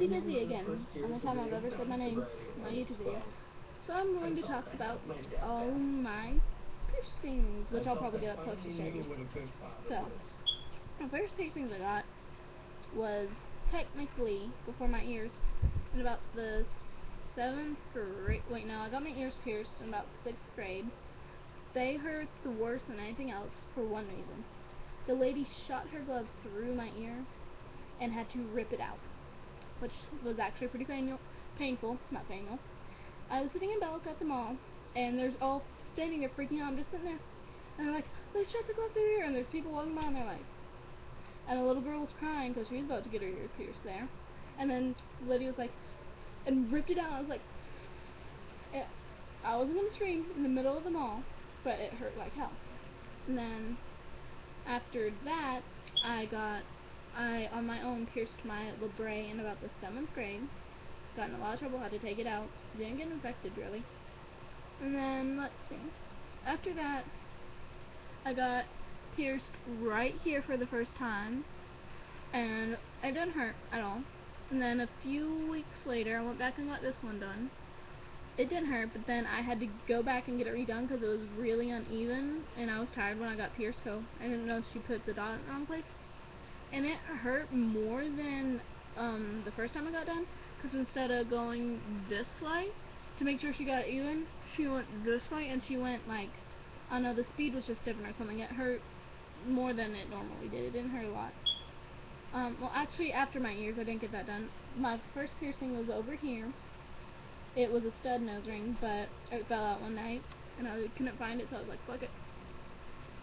really busy again. Only time I've ever said my name in my YouTube video. So I'm going to talk about all my piercings, which I'll probably get up close to show you. So, the first piercings I got was technically before my ears in about the 7th grade. Wait, no, I got my ears pierced in about 6th grade. They hurt worse than anything else for one reason. The lady shot her glove through my ear and had to rip it out, which was actually pretty painful. Not painful. I was sitting in Belk at the mall, and there's all standing there freaking out. I'm just sitting there, and they're like, "They shot the glove through here," and there's people walking by, and they're like, and a little girl was crying because she was about to get her ear pierced there, and then the lady was like, and ripped it out. I was like, I wasn't gonna scream in the middle of the mall, but it hurt like hell. And then after that, I on my own pierced my labret in about the 7th grade. Got in a lot of trouble, had to take it out. Didn't get infected really. And then let's see. After that, I got pierced right here for the first time, and it didn't hurt at all. And then a few weeks later, I went back and got this one done. It didn't hurt, but then I had to go back and get it redone because it was really uneven, and I was tired when I got pierced, so I didn't know if she put the dot in the wrong place. And it hurt more than the first time I got done, because instead of going this way to make sure she got it even, she went this way, and she went like, I don't know, the speed was just different or something. It hurt more than it normally did. It didn't hurt a lot. Well, actually, after my ears, I didn't get that done. My first piercing was over here. It was a stud nose ring, but it fell out one night, and I couldn't find it, so I was like, fuck it.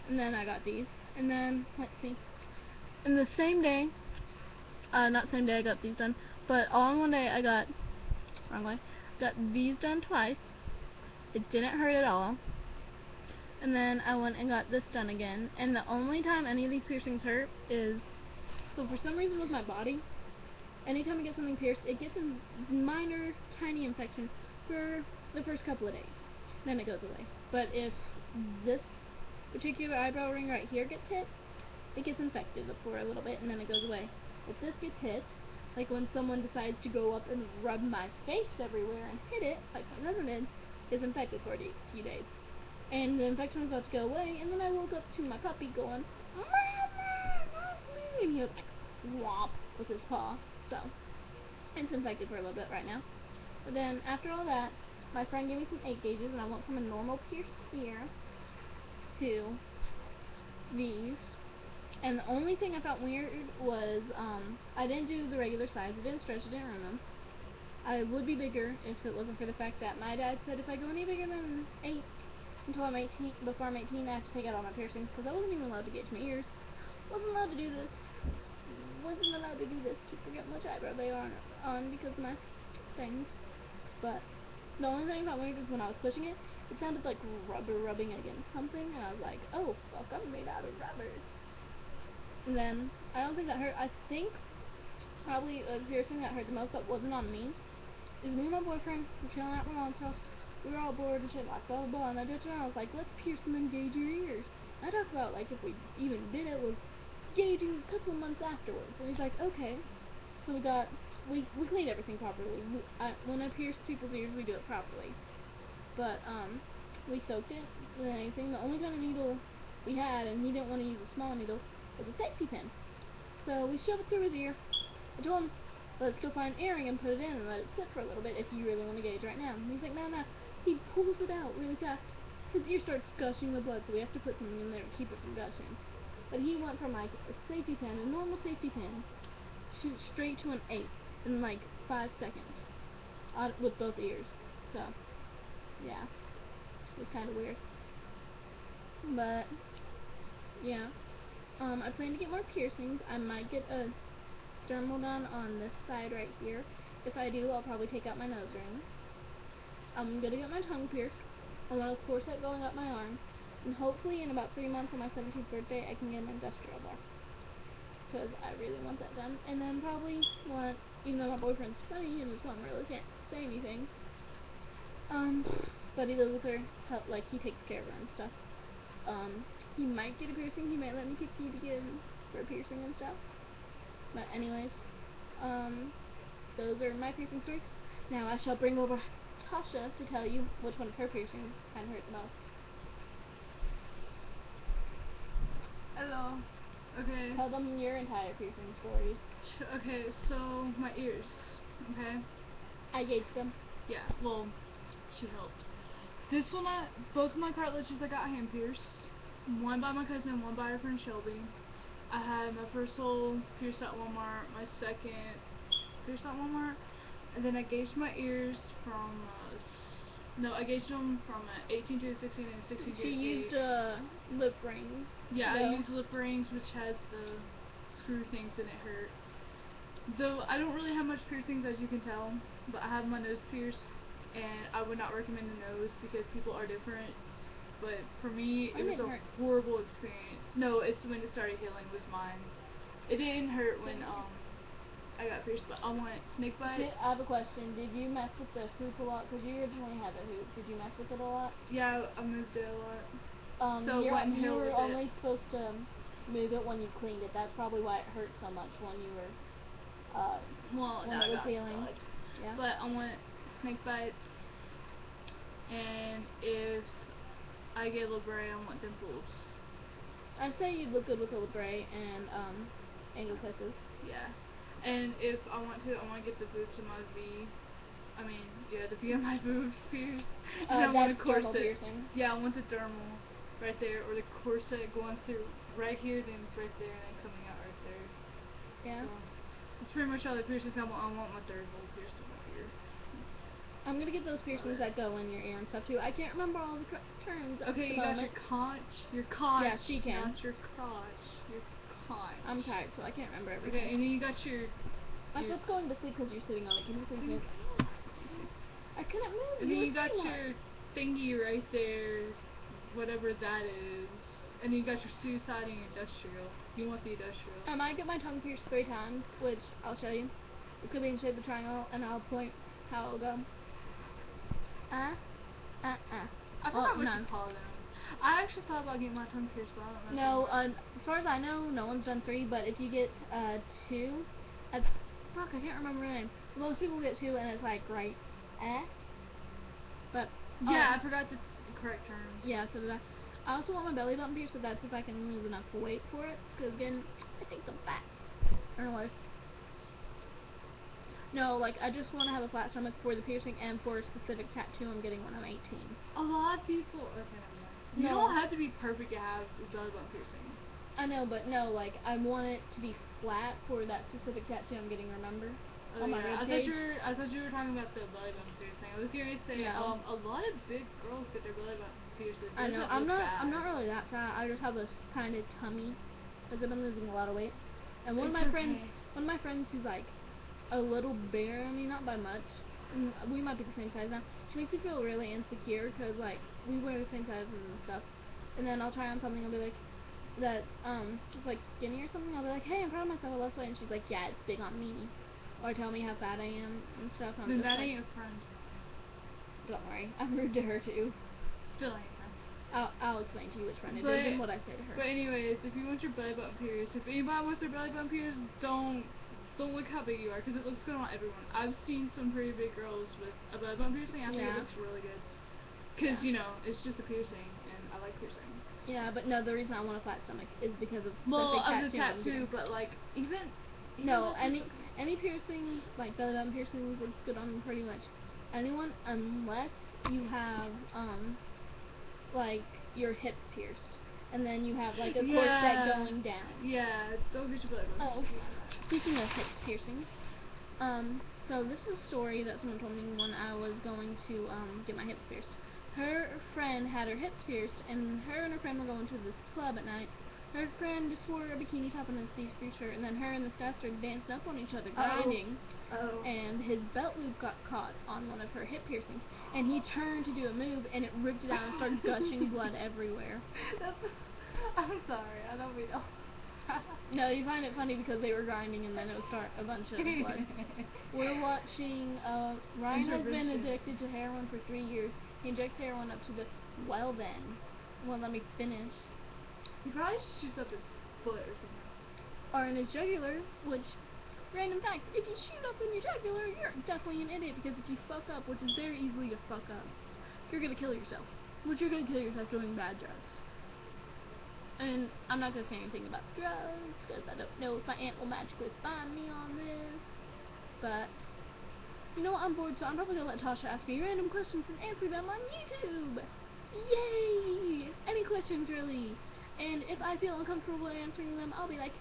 And then I got these. And then, let's see. In the same day, not same day I got these done, but all in one day I got, wrong way, got these done twice. It didn't hurt at all. And then I went and got this done again, and the only time any of these piercings hurt is, so for some reason with my body, anytime I get something pierced, it gets a minor, tiny infection for the first couple of days. Then it goes away. But if this particular eyebrow ring right here gets hit, it gets infected for a little bit, and then it goes away. If this gets hit, like when someone decides to go up and rub my face everywhere and hit it, like my cousin did, it's infected for a few days. And the infection was about to go away, and then I woke up to my puppy going, "Mama, and he was like, whomp, with his paw. So, it's infected for a little bit right now. But then, after all that, my friend gave me some 8 gauges, and I went from a normal pierced ear to these. And the only thing I felt weird was, I didn't do the regular size. I didn't stretch, I didn't run them. I would be bigger if it wasn't for the fact that my dad said if I go any bigger than 8 until I'm 18, before I'm 18, I have to take out all my piercings, because I wasn't even allowed to gauge my ears. Wasn't allowed to do this. Wasn't allowed to do this. Keep forgetting which eyebrow they are on because of my things. But the only thing about weird is when I was pushing it, it sounded like rubber rubbing against something, and I was like, oh fuck, I'm made out of rubber. And then I don't think that hurt. I think probably the piercing that hurt the most, but wasn't on me, is me and my boyfriend were chilling at my mom's house. We were all bored and shit, like blah blah blah, and I touched around. I was like, let's pierce and then gauge your ears. I talked about like if we even did it was gauging a couple of months afterwards, and he's like, okay. So we cleaned everything properly. When I pierce people's ears, we do it properly. But we soaked it with anything. The only kind of needle we had, and he didn't want to use a small needle, was a safety pin. So we shoved it through his ear. I told him, let's go find an earring and put it in and let it sit for a little bit if you really want to gauge right now. And he's like, no. He pulls it out really fast. His ear starts gushing the blood, so we have to put something in there to keep it from gushing. But he went from like a safety pin, a normal safety pin, straight to an 8 in like 5 seconds with both ears. So, yeah, it was kind of weird. But, yeah. I plan to get more piercings. I might get a dermal done on this side right here. If I do, I'll probably take out my nose ring. I'm gonna get my tongue pierced. I'm gonna force that going up my arm. And hopefully in about 3 months on my 17th birthday, I can get an industrial bar. Because I really want that done. And then probably want, even though my boyfriend's funny and his mom really can't say anything, but he lives with her, like he takes care of her and stuff. He might get a piercing. He might let me take you to get him for a piercing and stuff. But anyways, those are my piercing stories. Now I shall bring over Tasha to tell you which one of her piercings kind of hurt the most. Hello. Okay. Tell them your entire piercing story. Okay, so my ears. Okay. I gauged them. Yeah. Well, she helped. This one, both of my cartilages I got hand pierced. One by my cousin, one by her friend Shelby. I had my first hole pierced at Walmart. My second pierced at Walmart. And then I gauged my ears from, I gauged them from 18 to 16 and 16 to 8. She used lip rings. Yeah, though. I used lip rings, which has the screw things and it hurt. Though I don't really have much piercings, as you can tell, but I have my nose pierced, and I would not recommend the nose because people are different. But for me, it was a horrible experience. No, it's when it started healing was mine. It didn't hurt when I got pierced, but I want snake bite. I have a question. Did you mess with the hoop a lot? Because you originally had the hoop. Did you mess with it a lot? Yeah, I moved it a lot. So you were only supposed to move it when you cleaned it. That's probably why it hurt so much when you were when it was healing. Yeah. But I want snake bites, and if I get Libre, I want dimples. I'd say you'd look good with a Libre and angel kisses. Yeah. And if I want to get the boobs of my V. The V of my boobs pierced. And I want a corset. Piercing. Yeah, I want the dermal right there, or the corset going through right here, then right there, and then coming out right there. Yeah. So, that's pretty much all the piercings I want. I want my third hole pierced in my ear. I'm gonna get those piercings that go in your ear and stuff too. I can't remember all the terms. Okay, you got your conch. Your conch. Yeah, she can. Not your crotch. Your conch. I'm tired, so I can't remember everything. Okay, and then you got your. My foot's going to sleep because you're sitting on it. Can you please move? I couldn't move. And then you got your thingy right there, whatever that is. And then you got your suicide and your industrial. You want the industrial. I might get my tongue pierced 3 times, which I'll show you. It could be in the shape of a triangle, and I'll point how it'll go. I forgot what you call them. I actually thought about getting my tongue pierced, but I don't know. No, as far as I know, no one's done 3, but if you get 2, I can't remember the name. Most people get 2, and it's like right, but yeah, I forgot the correct terms. Yeah, so did I. I also want my belly button pierced, but that's if I can lose enough weight for it. Because again, I think I'm fat. I don't know why. No, like I just want to have a flat stomach for the piercing and for a specific tattoo I'm getting when I'm 18. A lot of people. Okay, you don't have to be perfect to have a belly button piercing. I know, but no, like I want it to be flat for that specific tattoo I'm getting. Remember? Oh, yeah. I thought you were talking about the belly button piercing. I was going to say a lot of big girls get their belly button pierced. I know. I'm not really that fat. I just have a kind of tummy because I've been losing a lot of weight. And one of my friends who's like a little bigger than me, not by much, and we might be the same size now. She makes me feel really insecure because like we wear the same sizes and stuff. And then I'll try on something and be like that it's like skinny or something. I'll be like, hey, I'm proud of myself. I lost weight, and she's like, yeah, it's big on me. Or tell me how fat I am and stuff. Then that ain't a friend. Don't worry, I'm rude to her too. Still ain't a friend. I'll explain to you which friend it is and what I say to her. But anyways, if you want your belly button pierced, if anybody wants their belly button pierced, don't look how big you are, because it looks good on everyone. I've seen some pretty big girls with a belly button piercing. I think it looks really good. Because, it's just a piercing, and I like piercing. Yeah, but no, the reason I want a flat stomach is because of the tattoo, but like, even no, any piercings, like belly button piercings, looks good on pretty much anyone, unless you have, like, your hips pierced. And then you have, like, a corset going down. Yeah, don't get your belly button pierced. Speaking of hip piercings, so this is a story that someone told me when I was going to, get my hips pierced. Her friend had her hips pierced, and her friend were going to this club at night. Her friend just wore a bikini top and a see-through shirt, and then her and this guy started dancing up on each other, grinding. And his belt loop got caught on one of her hip piercings, and he turned to do a move, and it ripped it out and started gushing blood everywhere. I'm sorry, I don't mean. No, you find it funny because they were grinding, and then it would start a bunch of blood. We're watching. Ryan has been addicted to heroin for 3 years. He injects heroin up to the well. Let me finish. He probably shoots up his foot or something. Or in his jugular, which Random fact, if you shoot up in your jugular, you're definitely an idiot, because if you fuck up, which is very easily to fuck up, you're gonna kill yourself. Which you're gonna kill yourself doing bad drugs. And I'm not gonna say anything about drugs, because I don't know if my aunt will magically find me on this. But, you know what, I'm bored, so I'm probably gonna let Tasha ask me random questions and answer them on YouTube! Yay! Any questions, really. And if I feel uncomfortable answering them, I'll be like,